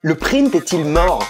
Le print est-il mort?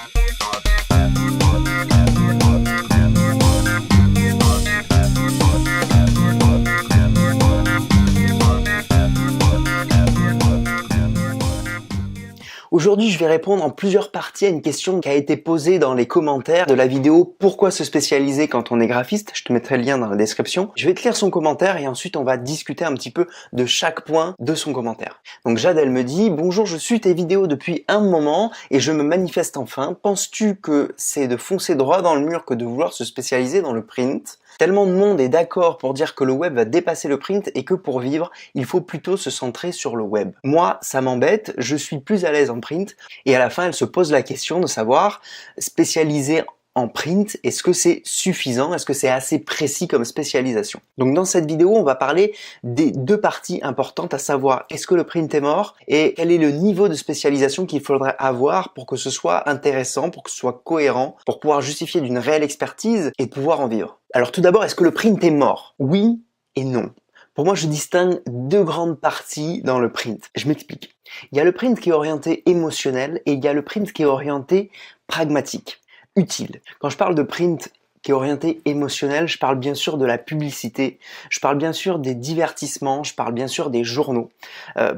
Aujourd'hui, je vais répondre en plusieurs parties à une question qui a été posée dans les commentaires de la vidéo « Pourquoi se spécialiser quand on est graphiste ?» Je te mettrai le lien dans la description. Je vais te lire son commentaire et ensuite on va discuter un petit peu de chaque point de son commentaire. Donc Jade, elle me dit « Bonjour, je suis tes vidéos depuis un moment et je me manifeste enfin. Penses-tu que c'est de foncer droit dans le mur que de vouloir se spécialiser dans le print ? Tellement de monde est d'accord pour dire que le web va dépasser le print et que pour vivre, il faut plutôt se centrer sur le web. Moi, ça m'embête, je suis plus à l'aise en print et à la fin, elle se pose la question de savoir spécialiser en print, est-ce que c'est suffisant? Est-ce que c'est assez précis comme spécialisation? Donc dans cette vidéo, on va parler des deux parties importantes, à savoir est-ce que le print est mort et quel est le niveau de spécialisation qu'il faudrait avoir pour que ce soit intéressant, pour que ce soit cohérent, pour pouvoir justifier d'une réelle expertise et pouvoir en vivre. Alors tout d'abord, est-ce que le print est mort? Oui et non. Pour moi, je distingue deux grandes parties dans le print. Je m'explique. Il y a le print qui est orienté émotionnel et il y a le print qui est orienté pragmatique. Utile. Quand je parle de print qui est orienté émotionnel, je parle bien sûr de la publicité, je parle bien sûr des divertissements, je parle bien sûr des journaux.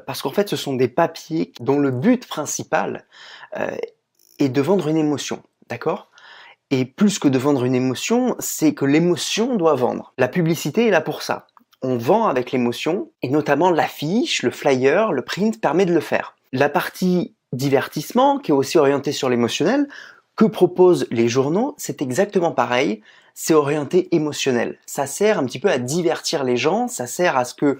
Parce qu'en fait, ce sont des papiers dont le but principal est de vendre une émotion, d'accord ? Et plus que de vendre une émotion, c'est que l'émotion doit vendre. La publicité est là pour ça. On vend avec l'émotion, et notamment l'affiche, le flyer, le print permet de le faire. La partie divertissement, qui est aussi orientée sur l'émotionnel, que proposent les journaux, c'est exactement pareil, c'est orienté émotionnel. Ça sert un petit peu à divertir les gens, ça sert à ce que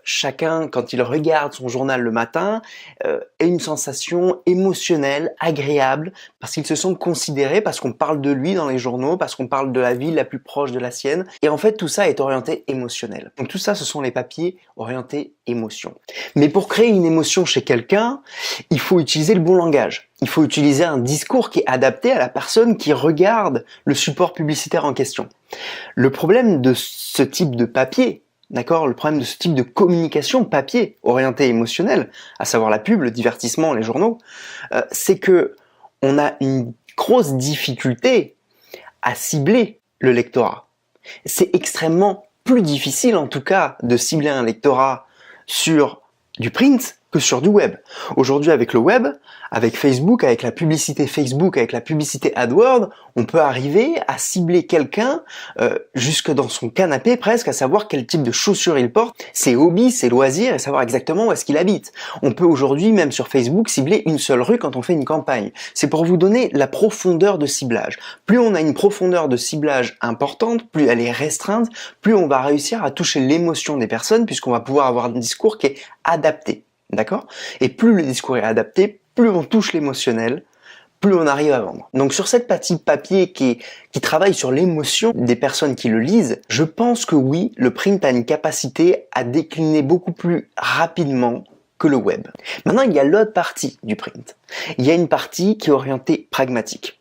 chacun, quand il regarde son journal le matin, ait une sensation émotionnelle, agréable, parce qu'il se sent considéré, parce qu'on parle de lui dans les journaux, parce qu'on parle de la ville la plus proche de la sienne, et en fait tout ça est orienté émotionnel. Donc tout ça, ce sont les papiers orientés émotion. Mais pour créer une émotion chez quelqu'un, il faut utiliser le bon langage. Il faut utiliser un discours qui est adapté à la personne qui regarde le support publicitaire en question. Le problème de ce type de papier, d'accord, le problème de ce type de communication papier orienté émotionnel, à savoir la pub, le divertissement, les journaux, c'est que on a une grosse difficulté à cibler le lectorat. C'est extrêmement plus difficile en tout cas de cibler un lectorat sur du print que sur du web. Aujourd'hui, avec le web, avec Facebook, avec la publicité Facebook, avec la publicité AdWords, on peut arriver à cibler quelqu'un jusque dans son canapé presque, à savoir quel type de chaussures il porte, ses hobbies, ses loisirs, et savoir exactement où est-ce qu'il habite. On peut aujourd'hui, même sur Facebook, cibler une seule rue quand on fait une campagne. C'est pour vous donner la profondeur de ciblage. Plus on a une profondeur de ciblage importante, plus elle est restreinte, plus on va réussir à toucher l'émotion des personnes, puisqu'on va pouvoir avoir un discours qui est adapté. D'accord? Et plus le discours est adapté, plus on touche l'émotionnel, plus on arrive à vendre. Donc sur cette partie papier qui travaille sur l'émotion des personnes qui le lisent, je pense que oui, le print a une capacité à décliner beaucoup plus rapidement que le web. Maintenant, il y a l'autre partie du print. Il y a une partie qui est orientée pragmatique.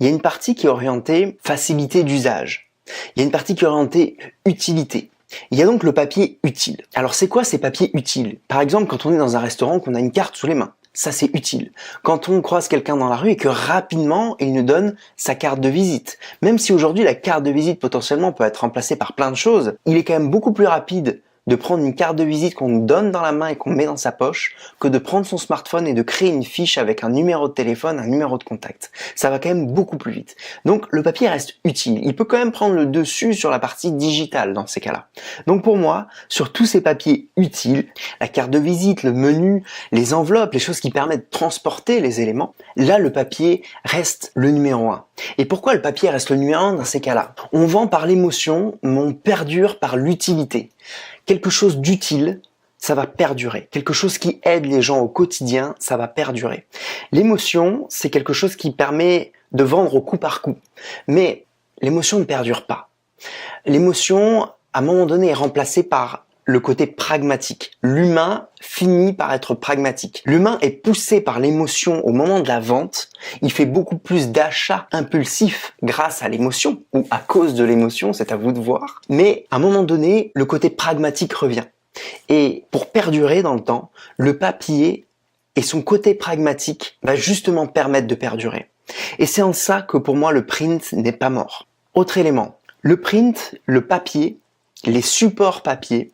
Il y a une partie qui est orientée facilité d'usage. Il y a une partie qui est orientée utilité. Il y a donc le papier utile. Alors c'est quoi ces papiers utiles? Par exemple, quand on est dans un restaurant, qu'on a une carte sous les mains. Ça, c'est utile. Quand on croise quelqu'un dans la rue et que rapidement, il nous donne sa carte de visite. Même si aujourd'hui, la carte de visite potentiellement peut être remplacée par plein de choses, il est quand même beaucoup plus rapide de prendre une carte de visite qu'on nous donne dans la main et qu'on met dans sa poche que de prendre son smartphone et de créer une fiche avec un numéro de téléphone, un numéro de contact. Ça va quand même beaucoup plus vite. Donc le papier reste utile. Il peut quand même prendre le dessus sur la partie digitale dans ces cas-là. Donc pour moi, sur tous ces papiers utiles, la carte de visite, le menu, les enveloppes, les choses qui permettent de transporter les éléments, là le papier reste le numéro 1. Et pourquoi le papier reste le numéro 1 dans ces cas-là? On vend par l'émotion, mais on perdure par l'utilité. Quelque chose d'utile, ça va perdurer. Quelque chose qui aide les gens au quotidien, ça va perdurer. L'émotion, c'est quelque chose qui permet de vendre au coup par coup. Mais l'émotion ne perdure pas. L'émotion, à un moment donné, est remplacée par le côté pragmatique. L'humain finit par être pragmatique. L'humain est poussé par l'émotion au moment de la vente. Il fait beaucoup plus d'achats impulsifs grâce à l'émotion ou à cause de l'émotion, c'est à vous de voir. Mais à un moment donné, le côté pragmatique revient. Et pour perdurer dans le temps, le papier et son côté pragmatique va justement permettre de perdurer. Et c'est en ça que pour moi le print n'est pas mort. Autre élément, le print, le papier, les supports papier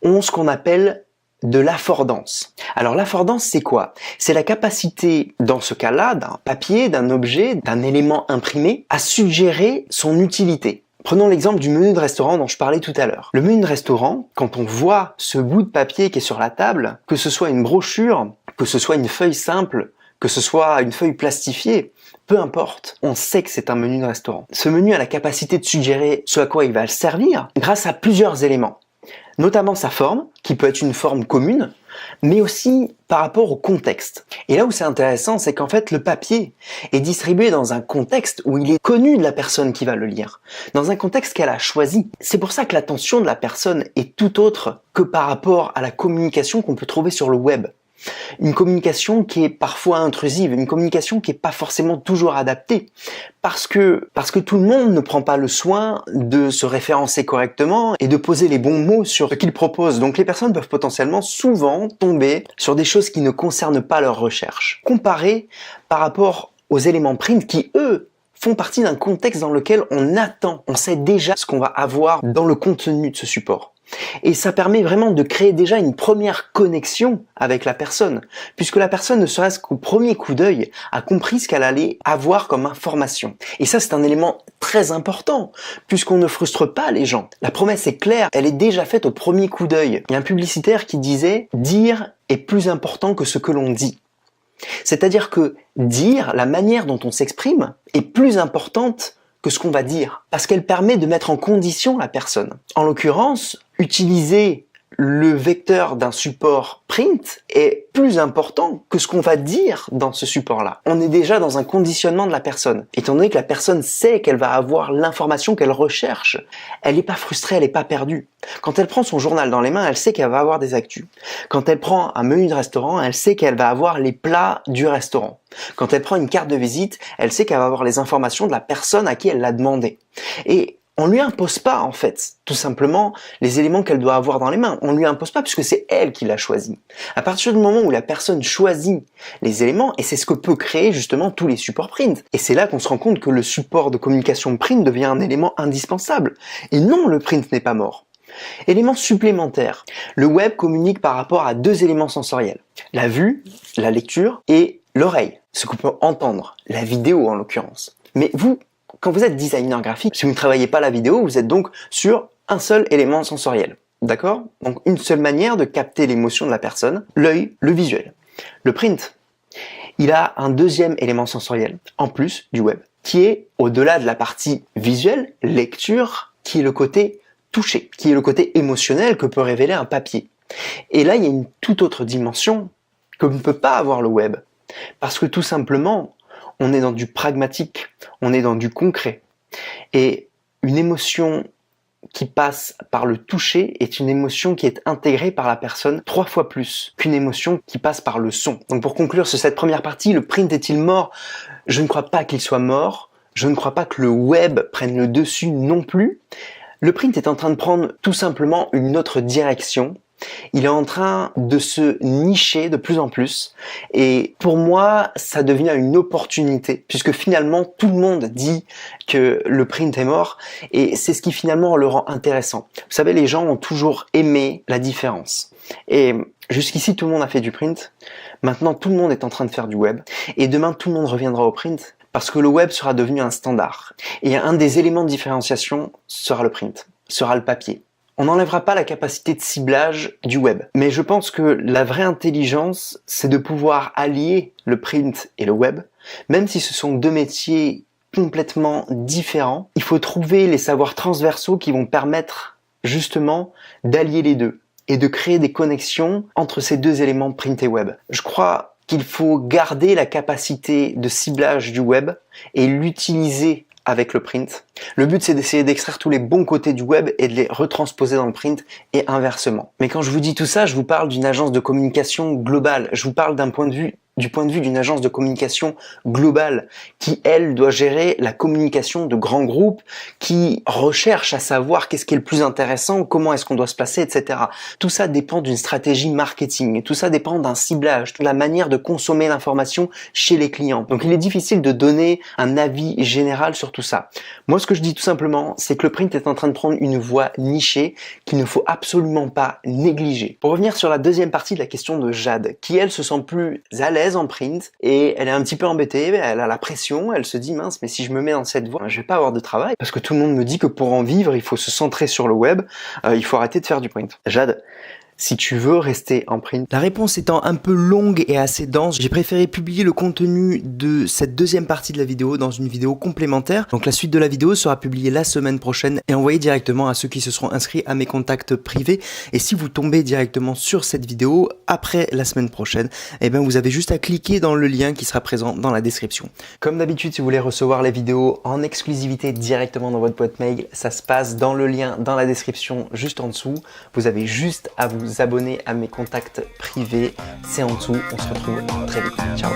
ont ce qu'on appelle de l'affordance. Alors l'affordance, c'est quoi? C'est la capacité, dans ce cas-là, d'un papier, d'un objet, d'un élément imprimé, à suggérer son utilité. Prenons l'exemple du menu de restaurant dont je parlais tout à l'heure. Le menu de restaurant, quand on voit ce bout de papier qui est sur la table, que ce soit une brochure, que ce soit une feuille simple, que ce soit une feuille plastifiée, peu importe, on sait que c'est un menu de restaurant. Ce menu a la capacité de suggérer ce à quoi il va servir grâce à plusieurs éléments. Notamment sa forme, qui peut être une forme commune, mais aussi par rapport au contexte. Et là où c'est intéressant, c'est qu'en fait, le papier est distribué dans un contexte où il est connu de la personne qui va le lire, dans un contexte qu'elle a choisi. C'est pour ça que l'attention de la personne est tout autre que par rapport à la communication qu'on peut trouver sur le web. Une communication qui est parfois intrusive, une communication qui n'est pas forcément toujours adaptée, parce que tout le monde ne prend pas le soin de se référencer correctement et de poser les bons mots sur ce qu'il propose. Donc les personnes peuvent potentiellement souvent tomber sur des choses qui ne concernent pas leur recherche. Comparé par rapport aux éléments print qui, eux, font partie d'un contexte dans lequel on sait déjà ce qu'on va avoir dans le contenu de ce support. Et ça permet vraiment de créer déjà une première connexion avec la personne, puisque la personne, ne serait-ce qu'au premier coup d'œil, a compris ce qu'elle allait avoir comme information. Et ça, c'est un élément très important, puisqu'on ne frustre pas les gens. La promesse est claire, elle est déjà faite au premier coup d'œil. Il y a un publicitaire qui disait « Dire est plus important que ce que l'on dit ». C'est-à-dire que dire, la manière dont on s'exprime, est plus importante que ce qu'on va dire, parce qu'elle permet de mettre en condition la personne. En l'occurrence, utiliser le vecteur d'un support print est plus important que ce qu'on va dire dans ce support-là. On est déjà dans un conditionnement de la personne. Étant donné que la personne sait qu'elle va avoir l'information qu'elle recherche, elle n'est pas frustrée, elle n'est pas perdue. Quand elle prend son journal dans les mains, elle sait qu'elle va avoir des actus. Quand elle prend un menu de restaurant, elle sait qu'elle va avoir les plats du restaurant. Quand elle prend une carte de visite, elle sait qu'elle va avoir les informations de la personne à qui elle l'a demandé. Et on lui impose pas, en fait, tout simplement, les éléments qu'elle doit avoir dans les mains. On lui impose pas puisque c'est elle qui l'a choisi. À partir du moment où la personne choisit les éléments, et c'est ce que peut créer justement tous les supports print. Et c'est là qu'on se rend compte que le support de communication print devient un élément indispensable. Et non, le print n'est pas mort. Élément supplémentaire. Le web communique par rapport à deux éléments sensoriels. La vue, la lecture, et l'oreille. Ce qu'on peut entendre. La vidéo, en l'occurrence. Mais vous, quand vous êtes designer graphique, si vous ne travaillez pas la vidéo, vous êtes donc sur un seul élément sensoriel. D'accord? Donc une seule manière de capter l'émotion de la personne, l'œil, le visuel. Le print, il a un deuxième élément sensoriel, en plus du web, qui est au-delà de la partie visuelle, lecture, qui est le côté touché, qui est le côté émotionnel que peut révéler un papier. Et là, il y a une toute autre dimension que ne peut pas avoir le web. Parce que tout simplement, on est dans du pragmatique, on est dans du concret. Et une émotion qui passe par le toucher est une émotion qui est intégrée par la personne 3 fois plus qu'une émotion qui passe par le son. Donc pour conclure sur cette première partie, le print est-il mort? Je ne crois pas qu'il soit mort. Je ne crois pas que le web prenne le dessus non plus. Le print est en train de prendre tout simplement une autre direction. Il est en train de se nicher de plus en plus et pour moi ça devient une opportunité puisque finalement tout le monde dit que le print est mort et c'est ce qui finalement le rend intéressant. Vous savez, les gens ont toujours aimé la différence et jusqu'ici tout le monde a fait du print, maintenant tout le monde est en train de faire du web et demain tout le monde reviendra au print parce que le web sera devenu un standard et un des éléments de différenciation sera le print, sera le papier. On n'enlèvera pas la capacité de ciblage du web. Mais je pense que la vraie intelligence, c'est de pouvoir allier le print et le web. Même si ce sont deux métiers complètement différents, il faut trouver les savoirs transversaux qui vont permettre justement d'allier les deux et de créer des connexions entre ces deux éléments print et web. Je crois qu'il faut garder la capacité de ciblage du web et l'utiliser avec le print. Le but, c'est d'essayer d'extraire tous les bons côtés du web et de les retransposer dans le print et inversement. Mais quand je vous dis tout ça, je vous parle d'une agence de communication globale. Je vous parle d'un point de vue du point de vue d'une agence de communication globale qui, elle, doit gérer la communication de grands groupes, qui recherche à savoir qu'est-ce qui est le plus intéressant, comment est-ce qu'on doit se placer, etc. Tout ça dépend d'une stratégie marketing, tout ça dépend d'un ciblage, de la manière de consommer l'information chez les clients. Donc il est difficile de donner un avis général sur tout ça. Moi, ce que je dis tout simplement, c'est que le print est en train de prendre une voie nichée qu'il ne faut absolument pas négliger. Pour revenir sur la deuxième partie de la question de Jade, qui elle se sent plus à l'aise en print et elle est un petit peu embêtée, elle a la pression, elle se dit mince, mais si je me mets dans cette voie, je vais pas avoir de travail parce que tout le monde me dit que pour en vivre, il faut se centrer sur le web, il faut arrêter de faire du print. Jade, si tu veux rester en print. La réponse étant un peu longue et assez dense, j'ai préféré publier le contenu de cette deuxième partie de la vidéo dans une vidéo complémentaire. Donc la suite de la vidéo sera publiée la semaine prochaine et envoyée directement à ceux qui se seront inscrits à mes contacts privés. Et si vous tombez directement sur cette vidéo après la semaine prochaine, eh bien vous avez juste à cliquer dans le lien qui sera présent dans la description. Comme d'habitude, si vous voulez recevoir les vidéos en exclusivité directement dans votre boîte mail, ça se passe dans le lien dans la description juste en dessous. Vous avez juste à vous abonner à mes contacts privés, c'est en dessous. On se retrouve très vite. Ciao.